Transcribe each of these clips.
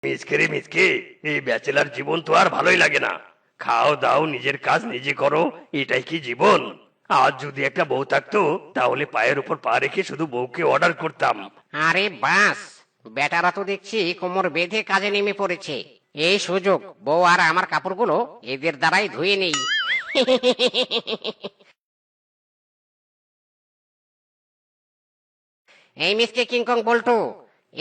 মিসকে রে মিসকে, এই ব্যাচেলার জীবন তো আর ভালোই লাগে না। খাও দাও, নিজের কাজ নিজে করো, এটাই কি জীবন? আজ যদি একটা বউ থাকতো তাহলে পায়ের উপর পা রেখে শুধু বউকে অর্ডার করতাম। আরে বাস, বেটারা তো দেখছি কোমর বেঁধে কাজে নেমে পড়েছে। এই সুযোগ, বউ আর আমার কাপড়গুলো এদের দ্বারাই ধুয়ে নেই। এই মিসকে কিংকং বল্টু,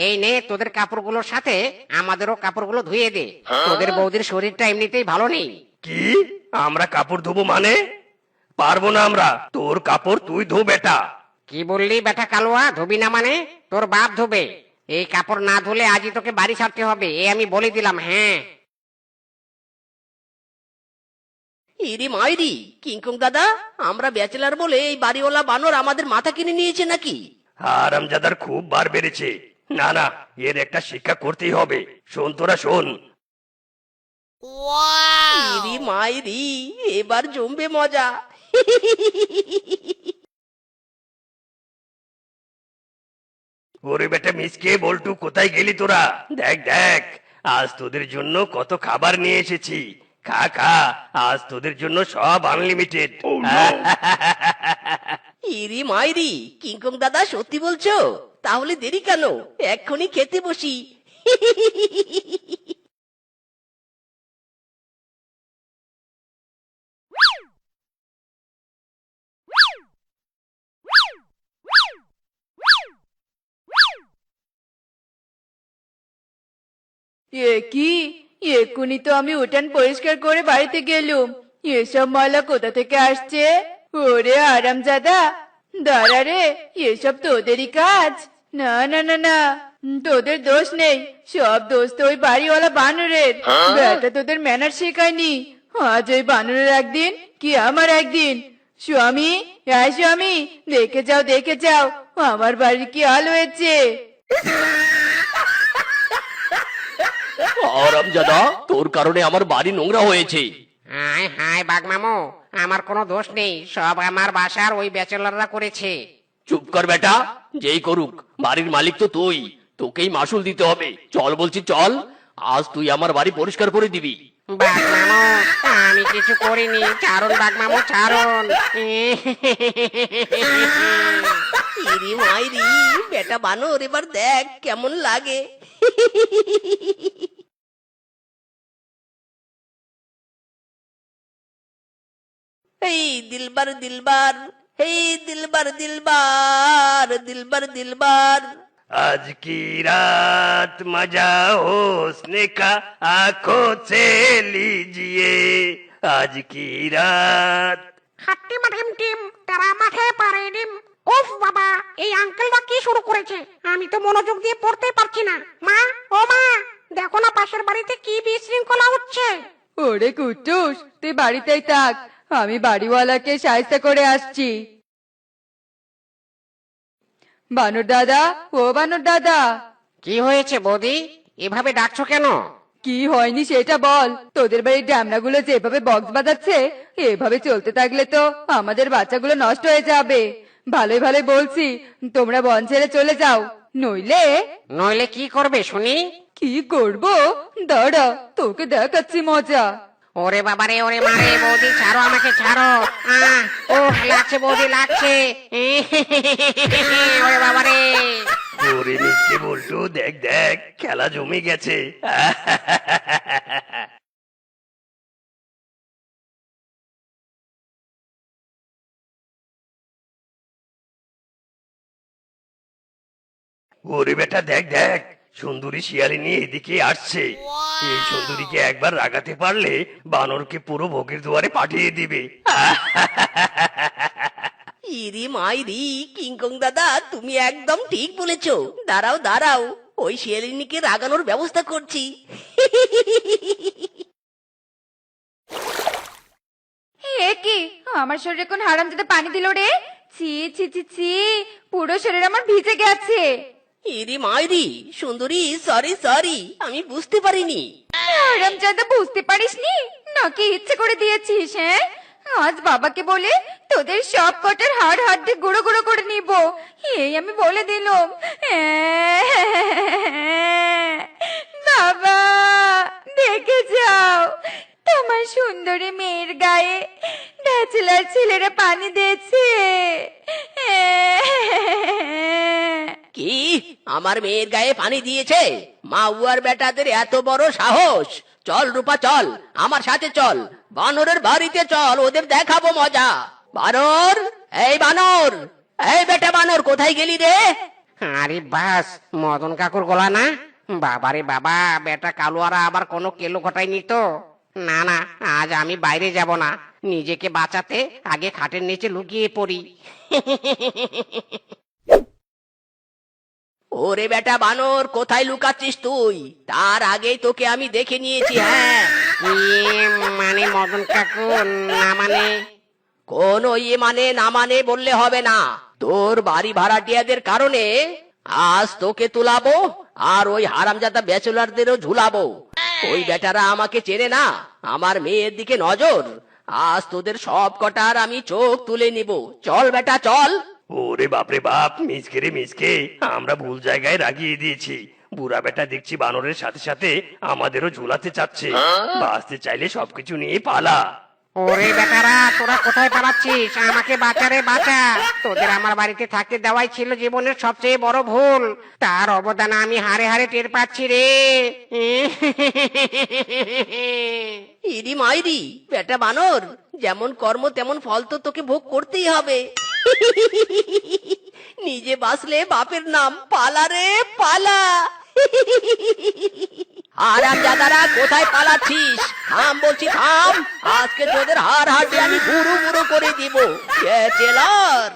এই নে তোদের কাপড়গুলোর সাথে আমাদেরও কাপড়গুলো ধুয়ে দে। তোদের বৌদির শরীরটা এমনিতেই ভালো নেই। কি? আমরা কাপড় ধোবো মানে? পারবো না আমরা, তোর কাপড় তুই ধো বেটা। কি বললি বেটা কালুয়া? ধুবি না মানে? তোর বাপ ধোবে। এই কাপড় না ধুলে আজই তোকে বাড়ি ছাড়তে হবে, এ আমি বলে দিলাম। হ্যাঁ, ইরি মাইরি, কিংকং দাদা, আমরা ব্যাচেলার বলে এই বাড়িওয়ালা বানর আমাদের মাথা কিনে নিয়েছে নাকি? হারামজাদার খুব বার বেড়েছে। না না, এর একটা শিক্ষা করতেই হবে। শোন তোরা শোন। ইরি মাইরি, এবার জমবে মজা। ওরে বেটা মিসকে বল্টু, কোথায় গেলি তোরা? দেখ দেখ, আজ তোদের জন্য কত খাবার নিয়ে এসেছি। খা খা, আজ তোদের জন্য সব আনলিমিটেড। ইরি মাইরি, কিংকং দাদা সত্যি বলছো? তাহলে দেরি কেন, এক্ষুনি খেতে বসি। কি, এক্ষুনি তো আমি উঠান পরিষ্কার করে বাড়িতে গেলুম, এসব ময়লা কোথা থেকে আসছে? ওরে আরামজাদা, দাঁড়া রে, এসব তোদেরই কাজ? না না না না, তোদের দোষ নেই, সব দোষ তো ওই বাড়িওয়ালা বানরের। বেটা তোদের ম্যানার শেখায়নি। আজ ওই বানরের একদিন কি আমার একদিন। স্বামী, হ্যাঁ স্বামী, দেখে যাও আমার বাড়ির কি হাল হয়েছে। হারামজাদা, তোর কারণে আমার বাড়ি নোংরা হয়েছে। হায় হায় বাঘ মামু, আমার কোনো দোষ নেই, সব আমার বাসার ওই ব্যাচেলাররা করেছে। চুপ কর বেটা, যেই করুক বাড়ির মালিক তো তুই, তোকেই মাসুল দিতে হবে। চল বলছি চল, আজ তুই আমার বাড়ি পরিষ্কার করে দিবি। বাঘ মামু, আমি কিছু করিনি, ছাড়ুন বাঘ মামু, ছাড়ুন। ইরি মাইরি, বেটা বানর এবার দেখ কেমন লাগে। এই দিলবার দিলবার, এই দিলবার দিলবার, দিলবার দিলবার। आज की रात मजा उसने का आंखों से लीजिए। आज की रात। হাট্টি মাঠিম টিম, তারা মাঠে পারে ডিম। ওফ বাবা, এই আঙ্কেলটা কি শুরু করেছে? আমি তো মনোযোগ দিয়ে পড়তে পারছি না। মা, ও মা, দেখো না পাশের বাড়িতে কি বিশৃঙ্খলা হচ্ছে। ওরে কুট্টুস, তুই বাড়িতেই থাক, আমি বাড়িওয়ালাকে সাহায্য করে আসছি। বানর দাদা, ও বানর দাদা। কি হয়েছে বৌদি, এভাবে ডাকছো কেন? কি হয়নি সেটা বল। তোদের বাড়ির ডামনাগুলো যেভাবে বক্স বাজাচ্ছে, এভাবে চলতে থাকলে তো আমাদের বাচ্চাগুলো নষ্ট হয়ে যাবে। ভালোই ভালোই বলছি, তোমরা বন ছেড়ে চলে যাও, নইলে। নইলে কি করবে শুনি? কি করবো, দাঁড়া তোকে দেখাচ্ছি মজা। ওরে বাবারে, ওরে মারে, বৌদি ছাড়ো আমাকে, ছাড়ো। ও লাগছে বৌদি, লাগছে। ওরে বাবারে। ওরে মিসকে বল্টু, দেখ দেখ, খেলা জমে গেছে। ওরে বেটা দেখ দেখ, সুন্দরী শিয়ালিনী এদিকে আসছে। এই সুন্দরীকে একবার রাগাতে পারলে বানরকে পুরো ভোগের দুয়ারে পাঠিয়ে দিবে। ইরি মাইরি, কিংকং দাদা তুমি একদম ঠিক বলেছো। দাঁড়াও দাঁড়াও, ওই শিয়ালিনীকে রাগানোর ব্যবস্থা করছি। এ কি, আমার শরীরে কোন হারামজাদা পানি দিল রে? ছি ছি ছি ছি, পুরো শরীর আমার ভিজে গেছে। ইরি মাইরি, সুন্দরী সরি সরি, আমি বুঝতে পারিনি। হারামজাদা, বুঝতে পারিসনি নাকি ইচ্ছে করে দিয়েছিস? হ্যাঁ, আজ বাবাকে বলে তোদের সব কটার হাড় হাড্ডি গুঁড়ো গুঁড়ো করে নিব, এই আমি বলে দিলাম। বাবা। সুন্দরী মেয়ের গায়ে ব্যাচেলার ছেলেরা পানি দিয়েছে। কি আমার মেয়ের গায়ে পানি দিয়েছে? মাউয়ার বেটাদের এত বড় সাহস! চল রূপা চল, আমার সাথে চল, বানরের বাড়িতে চল, ওদের দেখাবো মজা। বানর, এই বানর, এই বেটা বানর, কোথায় গেলি রে? আরে বাস, মদন কাকুর গলা না? বাবারে বাবা, বেটা কালুয়ারা আবার কোনো কেলো ঘটায়নি তো? না না, আজ আমি বাইরে যাব না, নিজেকে বাঁচাতে আগে খাটের নিচে লুকিয়ে পড়ি। ওরে বেটা বানর, কোথায় লুকাচ্ছিস তুই? তার আগেই তোকে আমি দেখে নিয়েছি। হ্যাঁ, মানে মদন কাকু, না মানে? কোন ইয়ে মানে না মানে বললে হবে না। তোর বাড়ি ভাড়াটিয়াদের কারণে আজ তোকে তুলাবো, আর ওই হারামজাদা ব্যাচেলারদেরও ঝুলাবো। ওই বেটারা আমাকে চেনে না, আমার মেয়ের দিকে নজর। আজ তোদের সব কটার আমি চোখ তুলে নিব। চল বেটা চল। ওরে বাপরে বাপ, মিসকে রে মিসকে, আমরা ভুল জায়গায় রাগিয়ে দিয়েছি। বুড়া বেটা দেখছি বানরের সাথে সাথে আমাদেরও ঝুলাতে চাচ্ছে। বাঁচতে চাইলে সবকিছু নিয়ে পালা। ওরে বেটারা, তোরা কোথায় পালাচ্ছিস? আমাকে বাঁচা রে বাঁচা। তোদের আমার বাড়িতে থাকতে দেওয়াই ছিল জীবনের সবচেয়ে বড় ভুল। তার অবদান আমি হারে হারে টের পাচ্ছি রে। ইরি মাইরি, বেটা বানর, যেমন কর্ম তেমন ফল তো তোকে ভোগ করতেই হবে। নিজে বাঁচলে বাপের নাম। পালা রে পালা। হারামজাদারা, কোথায় পালাচ্ছিস? থাম বলছি, থাম। আজকে তোদের হাড় হাড়ে আমি বুড়ো বুড়ো করে দিব। ব্যাচেলর।